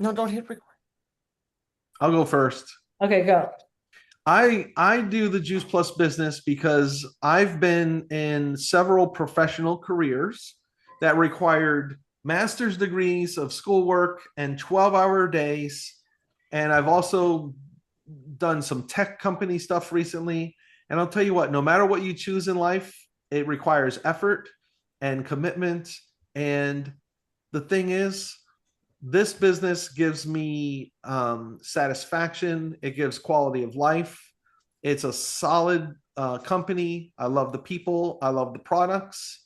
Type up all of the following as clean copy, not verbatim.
No, don't hit record. I'll go first. Okay, go. I do the Juice Plus business because I've been in several professional careers that required master's degrees of schoolwork and 12-hour days. And I've also done some tech company stuff recently. And I'll tell you what, no matter what you choose in life, it requires effort and commitment. And the thing is, this business gives me satisfaction. It gives quality of life. It's a solid company. I love the people. I love the products.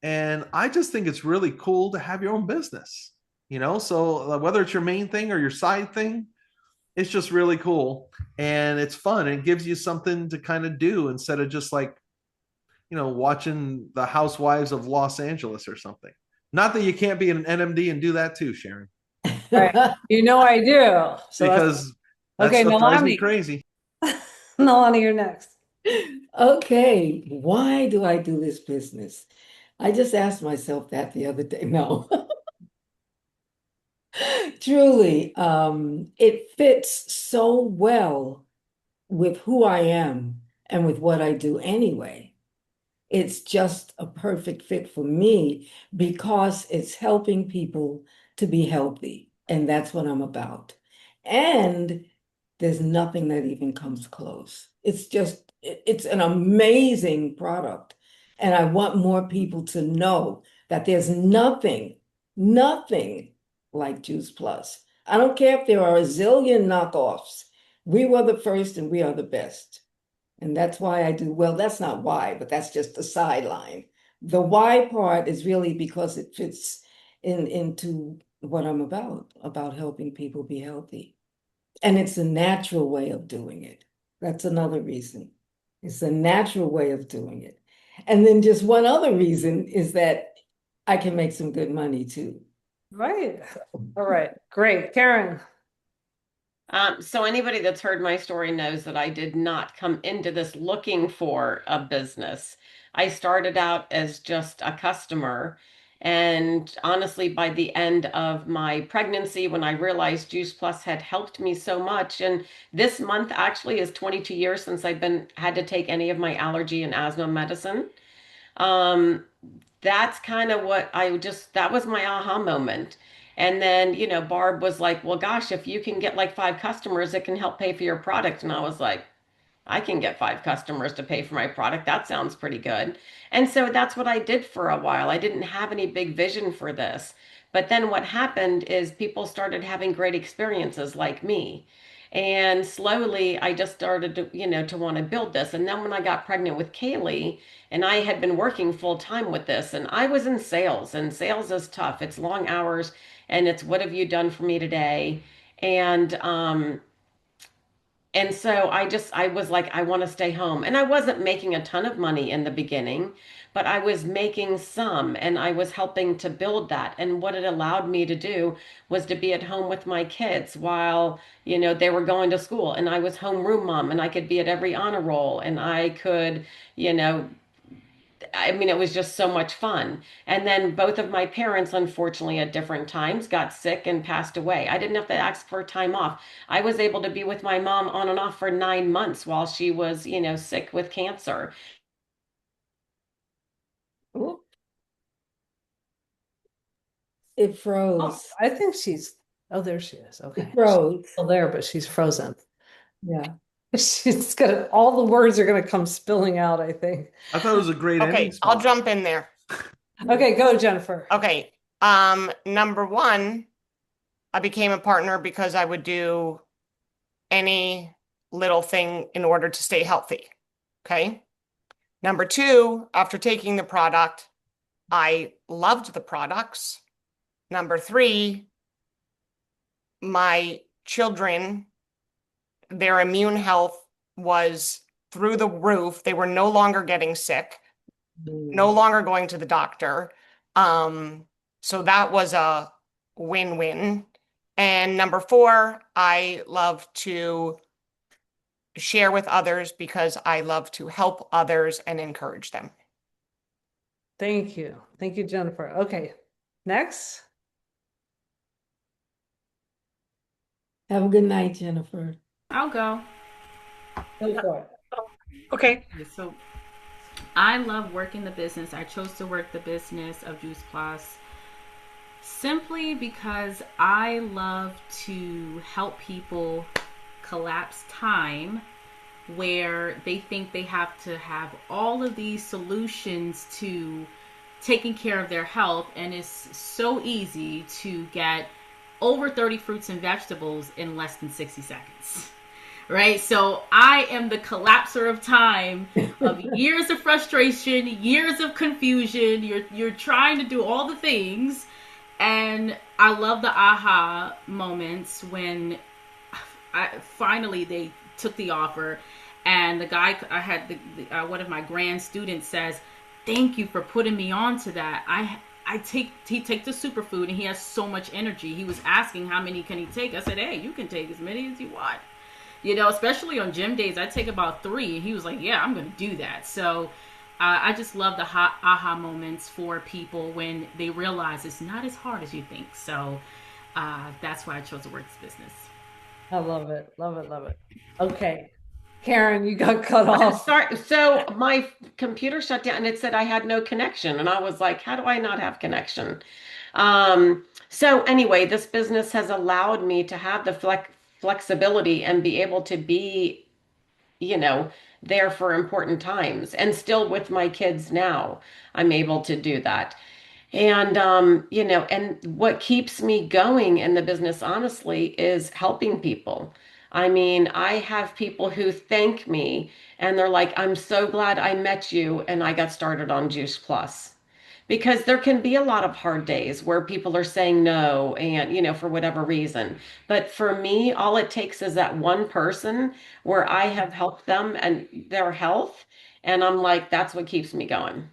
And I just think it's really cool to have your own business, So whether it's your main thing or your side thing, it's just really cool. And it's fun. It gives you something to kind of do instead of just like, watching the Housewives of Los Angeles or something. Not that you can't be an NMD and do that too, Sharon, All right. I do. So that's because that okay, stuff drives me Milani. crazy. Milani, you're next. Okay, why do I do this business? I just asked myself that the other day. No, truly, it fits so well with who I am and with what I do anyway. It's just a perfect fit for me because it's helping people to be healthy, and that's what I'm about. And there's nothing that even comes close. It's an amazing product. And I want more people to know that there's nothing like Juice Plus. I don't care if there are a zillion knockoffs. We were the first and we are the best. And that's why I do, well, that's not why, but that's just the sideline. The why part is really because it fits into what I'm about helping people be healthy. And it's a natural way of doing it. That's another reason. It's a natural way of doing it. And then just one other reason is that I can make some good money too. Right. All right. Great. Karen. So anybody that's heard my story knows that I did not come into this looking for a business. I started out as just a customer. And honestly, by the end of my pregnancy, when I realized Juice Plus had helped me so much, and this month actually is 22 years since I've been had to take any of my allergy and asthma medicine. Um, that's kind of what that was my aha moment. And then, Barb was like, well, gosh, if you can get like five customers, it can help pay for your product. And I was like, I can get five customers to pay for my product. That sounds pretty good. And so that's what I did for a while. I didn't have any big vision for this. But then what happened is people started having great experiences like me. And slowly I just started to want to build this. And then when I got pregnant with Kaylee, and I had been working full time with this, and I was in sales, and sales is tough. It's long hours, and it's what have you done for me today? And and so I was like, I want to stay home. And I wasn't making a ton of money in the beginning, but I was making some and I was helping to build that. And what it allowed me to do was to be at home with my kids while, they were going to school. And I was homeroom mom and I could be at every honor roll and I could, you know, I mean, it was just so much fun. And then both of my parents, unfortunately, at different times got sick and passed away. I didn't have to ask for time off. I was able to be with my mom on and off for 9 months while she was, sick with cancer. Oop, it Oh, froze. I think oh, there she is. It Okay. She's froze. still there, but she's frozen. Yeah. She's gonna, all the words are gonna come spilling out, I think. I thought it was a great ending Okay, I'll spot. jump in there. Okay, go, Jennifer. Okay. Number one, I became a partner because I would do any little thing in order to stay healthy. Okay. Number two, after taking the product, I loved the products. Number three, my children, their immune health was through the roof. They were no longer getting sick, no Mm. longer going to the doctor. So that was a win-win. And number four, I love to share with others because I love to help others and encourage them. Thank you. Thank you, Jennifer. Okay, next. Have a good night, Jennifer. I'll go. Go for it. Okay. Okay, so I love working the business. I chose to work the business of Juice Plus simply because I love to help people collapse time where they think they have to have all of these solutions to taking care of their health, and it's so easy to get over 30 fruits and vegetables in less than 60 seconds. Right? So I am the collapser of time, of years of frustration, years of confusion. You're trying to do all the things, and I love the aha moments when finally they took the offer, and the guy I had one of my grand students says, "Thank you for putting me on to that. He takes the superfood and he has so much energy. He was asking how many can he take. I said, hey, you can take as many as you want. You know, especially on gym days, I take about 3. And he was like, yeah, I'm going to do that. So I just love the aha moments for people when they realize it's not as hard as you think. So that's why I chose to work this business. I love it. Love it. Love it. Okay. Karen, you got cut off. Sorry. So my computer shut down and it said I had no connection. And I was like, how do I not have connection? So anyway, this business has allowed me to have the flexibility and be able to be, you know, there for important times and still with my kids now. I'm able to do that. And and what keeps me going in the business, honestly, is helping people. I mean, I have people who thank me and they're like, I'm so glad I met you and I got started on Juice Plus. Because there can be a lot of hard days where people are saying no and, for whatever reason. But for me, all it takes is that one person where I have helped them and their health. And I'm like, that's what keeps me going.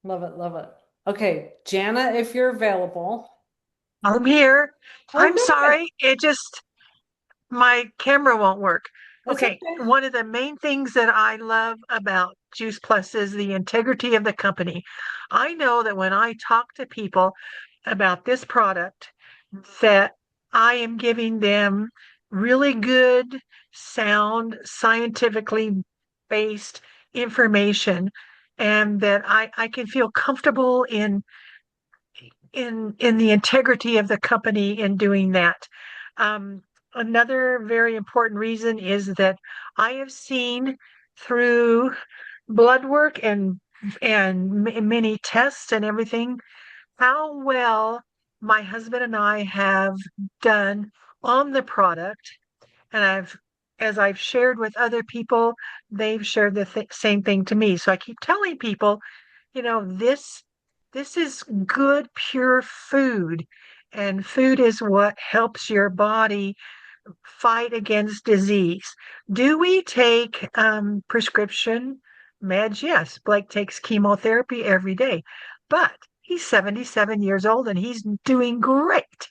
Love it. Love it. Okay. Jana, if you're available. I'm here. Oh, I'm good. sorry. My camera won't work. That's Okay. okay. One of the main things that I love about Juice Plus is the integrity of the company. I know that when I talk to people about this product, that I am giving them really good, sound, scientifically based information, and that I can feel comfortable in the integrity of the company in doing that. Um, Another very important reason is that I have seen through blood work and many tests and everything how well my husband and I have done on the product. And as I've shared with other people, they've shared the same thing to me. So I keep telling people, this is good, pure food, and food is what helps your body fight against disease. Do we take prescription meds? Yes, Blake takes chemotherapy every day, but he's 77 years old and he's doing great.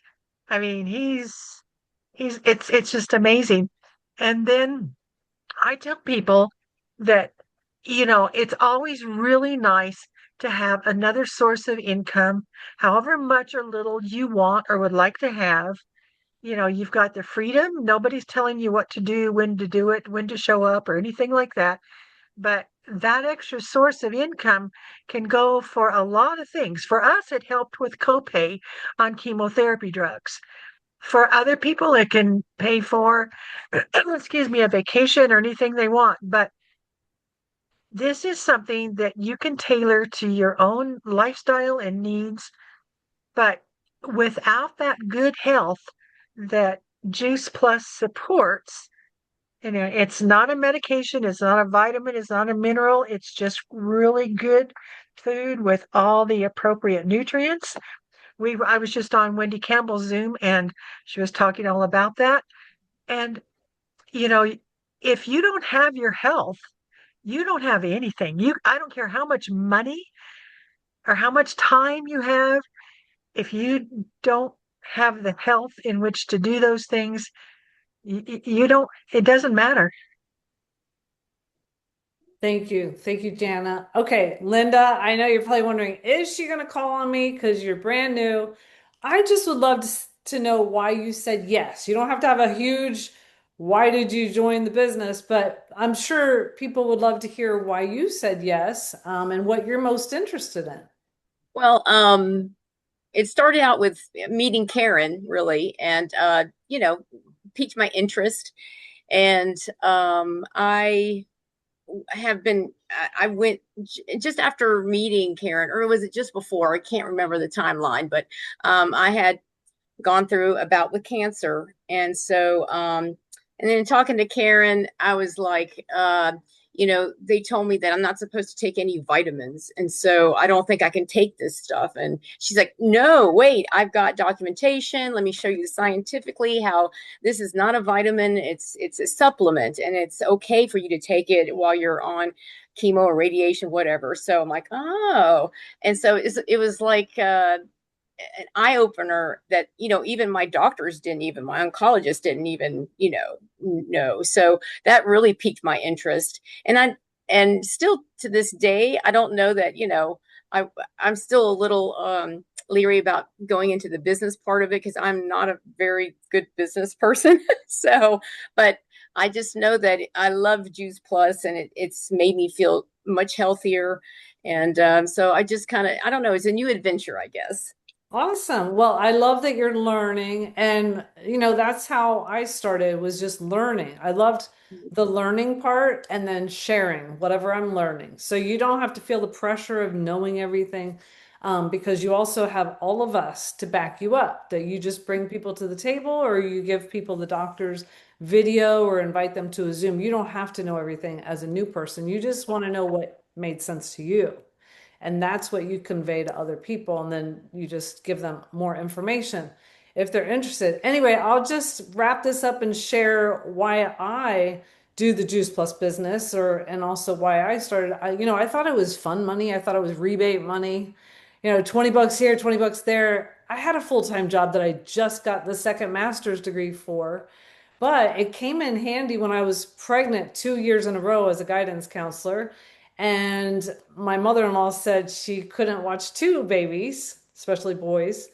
I mean, it's just amazing. And then I tell people that, it's always really nice to have another source of income, however much or little you want or would like to have. You've got the freedom. Nobody's telling you what to do, when to do it, when to show up, or anything like that. But that extra source of income can go for a lot of things. For us, it helped with copay on chemotherapy drugs. For other people, it can pay for, excuse me, a vacation or anything they want. But this is something that you can tailor to your own lifestyle and needs. But without that good health that Juice Plus supports, it's not a medication, it's not a vitamin, it's not a mineral, it's just really good food with all the appropriate nutrients. I was just on Wendy Campbell's Zoom and she was talking all about that. And, you know, if you don't have your health, you don't have anything. I don't care how much money or how much time you have, if you don't have the health in which to do those things, you don't, it doesn't matter. Thank you. Thank you, Jana. Okay, Linda, I know you're probably wondering, is she going to call on me because you're brand new? I just would love to know why you said yes. You don't have to have a huge, why did you join the business? But I'm sure people would love to hear why you said yes, and what you're most interested in. Well, it started out with meeting Karen, really, and piqued my interest. And I have been, I went just after meeting Karen, or was it just before? I can't remember the timeline, but I had gone through a bout with cancer. And so, and then talking to Karen, I was like, they told me that I'm not supposed to take any vitamins. And so I don't think I can take this stuff. And she's like, no, wait, I've got documentation. Let me show you scientifically how this is not a vitamin. It's a supplement, and it's okay for you to take it while you're on chemo or radiation, whatever. So I'm like, oh. And so it was like, an eye opener that, even my doctors didn't even, my oncologist didn't even, know. So that really piqued my interest. And still to this day, I don't know that, I'm still a little, leery about going into the business part of it, because I'm not a very good business person. So, but I just know that I love Juice Plus, and it's made me feel much healthier. And so I just kind of, I don't know, it's a new adventure, I guess. Awesome. Well, I love that you're learning. And, that's how I started, was just learning. I loved the learning part and then sharing whatever I'm learning. So you don't have to feel the pressure of knowing everything, because you also have all of us to back you up, that you just bring people to the table, or you give people the doctor's video or invite them to a Zoom. You don't have to know everything as a new person. You just want to know what made sense to you. And that's what you convey to other people. And then you just give them more information if they're interested. Anyway, I'll just wrap this up and share why I do the Juice Plus business, and also why I started. I thought it was fun money. I thought it was rebate money, 20 bucks here, 20 bucks there. I had a full-time job that I just got the second master's degree for, but it came in handy when I was pregnant 2 years in a row as a guidance counselor. And my mother-in-law said she couldn't watch two babies, especially boys,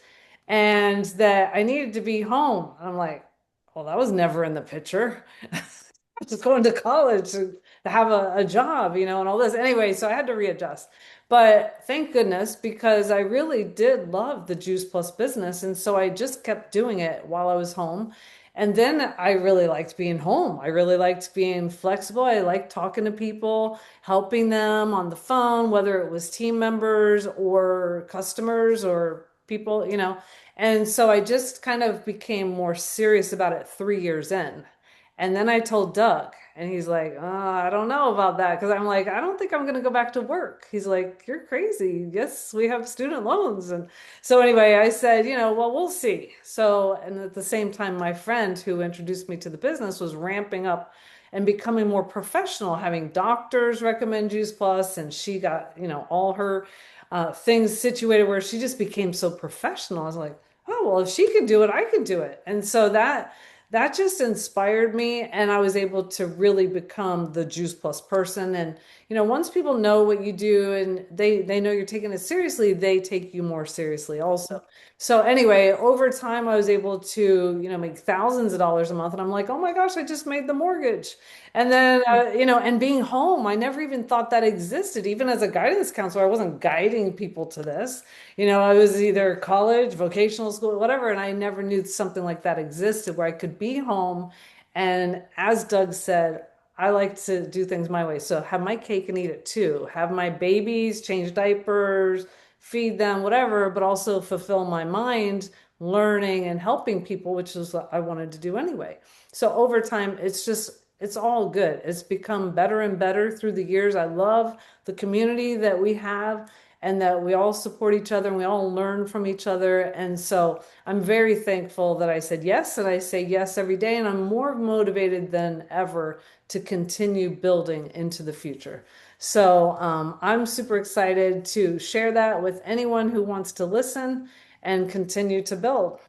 and that I needed to be home. And I'm like, well, that was never in the picture. I was just going to college to have a job, and all this. Anyway, so I had to readjust. But thank goodness, because I really did love the Juice Plus business. And so I just kept doing it while I was home. And then I really liked being home. I really liked being flexible. I liked talking to people, helping them on the phone, whether it was team members or customers or people. And so I just kind of became more serious about it 3 years in. And then I told Doug, and he's like, I don't know about that. Because I'm like, I don't think I'm going to go back to work. He's like, you're crazy. Yes, we have student loans. And so anyway, I said, well, we'll see. So, and at the same time, my friend who introduced me to the business was ramping up and becoming more professional, having doctors recommend Juice Plus, and she got, all her things situated where she just became so professional. I was like, oh, well, if she could do it, I could do it. And so that just inspired me, and I was able to really become the Juice Plus person. And once people know what you do and they know you're taking it seriously, they take you more seriously also. So anyway, over time I was able to make thousands of dollars a month, and I'm like, oh my gosh, I just made the mortgage. And then and being home, I never even thought that existed. Even as a guidance counselor, I wasn't guiding people to this. I was either college, vocational school, whatever, and I never knew something like that existed, where I could be home. And as Doug said, I like to do things my way. So have my cake and eat it too. Have my babies, change diapers, feed them, whatever, but also fulfill my mind learning and helping people, which is what I wanted to do anyway. So over time, it's all good. It's become better and better through the years. I love the community that we have, and that we all support each other and we all learn from each other. And so I'm very thankful that I said yes, and I say yes every day, and I'm more motivated than ever to continue building into the future. So I'm super excited to share that with anyone who wants to listen and continue to build.